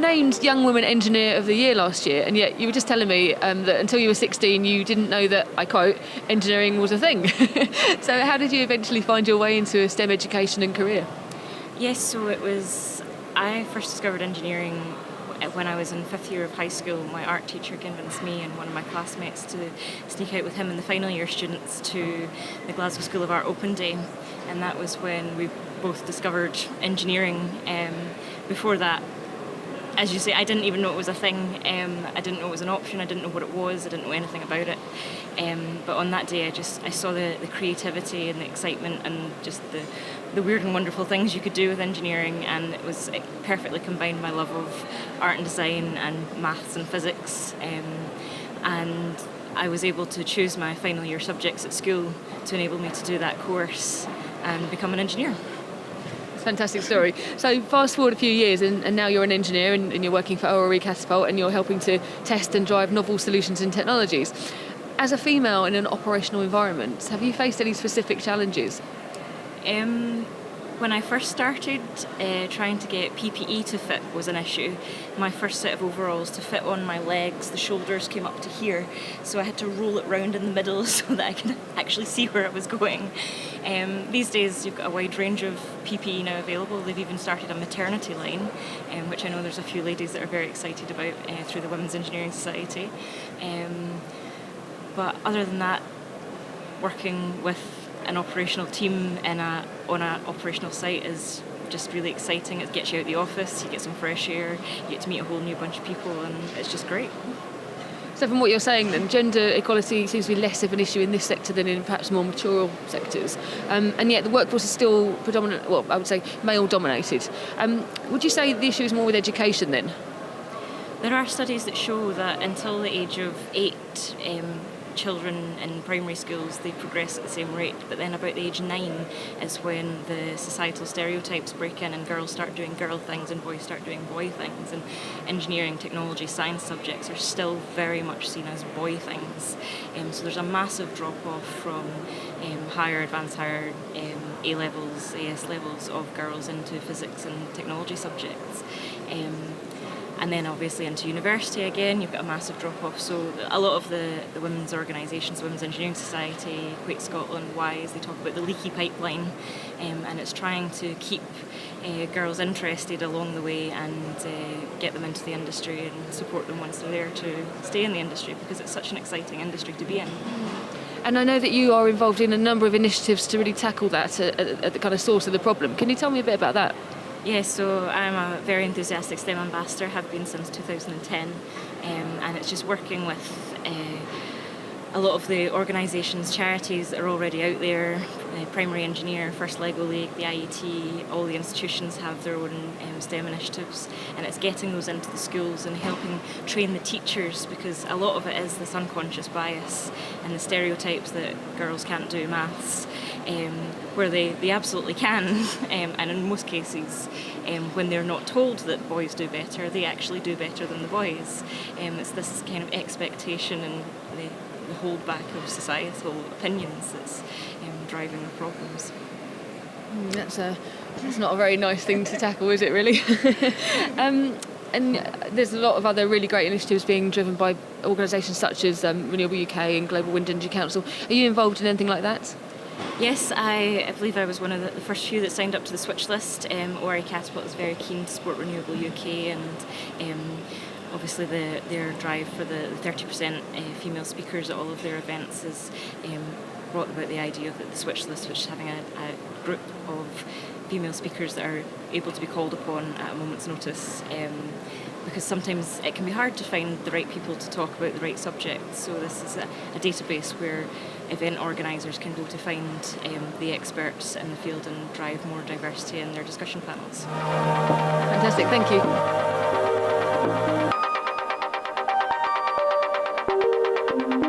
named Young Women Engineer of the Year last year, and yet you were just telling me that until you were 16 you didn't know that, I quote, engineering was a thing. So how did you eventually find your way into a STEM education and career? Yes, so I first discovered engineering when I was in 5th year of high school. My art teacher convinced me and one of my classmates to sneak out with him and the final year students to the Glasgow School of Art Open Day, and that was when we both discovered engineering. Before that, as you say, I didn't even know it was a thing. I didn't know it was an option. I didn't know what it was. I didn't know anything about it. But on that day, I saw the creativity and the excitement and just the weird and wonderful things you could do with engineering, and it perfectly combined my love of art and design and maths and physics. And I was able to choose my final year subjects at school to enable me to do that course and become an engineer. Fantastic story. So fast forward a few years and now you're an engineer and you're working for Catapult and you're helping to test and drive novel solutions and technologies. As a female in an operational environment, have you faced any specific challenges? When I first started, trying to get PPE to fit was an issue. My first set of overalls, to fit on my legs, the shoulders came up to here, so I had to roll it round in the middle so that I could actually see where I was going. These days you've got a wide range of PPE now available. They've even started a maternity line, which I know there's a few ladies that are very excited about through the Women's Engineering Society. But other than that, working with an operational team on an operational site is just really exciting. It gets you out of the office, you get some fresh air, you get to meet a whole new bunch of people, and it's just great. So from what you're saying then, gender equality seems to be less of an issue in this sector than in perhaps more mature sectors. And yet the workforce is still predominant, well, I would say male dominated. Would you say the issue is more with education then? There are studies that show that until the age of 8, children in primary schools, they progress at the same rate, but then about the age 9 is when the societal stereotypes break in and girls start doing girl things and boys start doing boy things, and engineering, technology, science subjects are still very much seen as boy things. So there's a massive drop-off from advanced higher A-levels, AS levels of girls into physics and technology subjects. And then obviously into university again, you've got a massive drop-off. So a lot of the women's organisations, Women's Engineering Society, Quake Scotland, WISE, they talk about the leaky pipeline, and it's trying to keep girls interested along the way and get them into the industry and support them once they're there to stay in the industry, because it's such an exciting industry to be in. And I know that you are involved in a number of initiatives to really tackle that at the kind of source of the problem. Can you tell me a bit about that? Yes, so I'm a very enthusiastic STEM ambassador, have been since 2010, and it's just working with a lot of the organisations, charities that are already out there. Primary Engineer, First Lego League, the IET, all the institutions have their own STEM initiatives, and it's getting those into the schools and helping train the teachers, because a lot of it is this unconscious bias and the stereotypes that girls can't do maths, where they absolutely can, and in most cases when they're not told that boys do better, they actually do better than the boys. It's this kind of expectation and the holdback of societal opinions that's driving the problems. That's not a very nice thing to tackle, is it really? And there's a lot of other really great initiatives being driven by organisations such as RenewableUK and Global Wind Energy Council. Are you involved in anything like that? Yes, I believe I was one of the first few that signed up to the switch list. Catapult is very keen to support RenewableUK, and obviously their drive for the 30% female speakers at all of their events has brought about the idea of the switch list, which is having a group of female speakers that are able to be called upon at a moment's notice, because sometimes it can be hard to find the right people to talk about the right subjects. So this is a database where event organisers can go to find the experts in the field and drive more diversity in their discussion panels. Fantastic, thank you.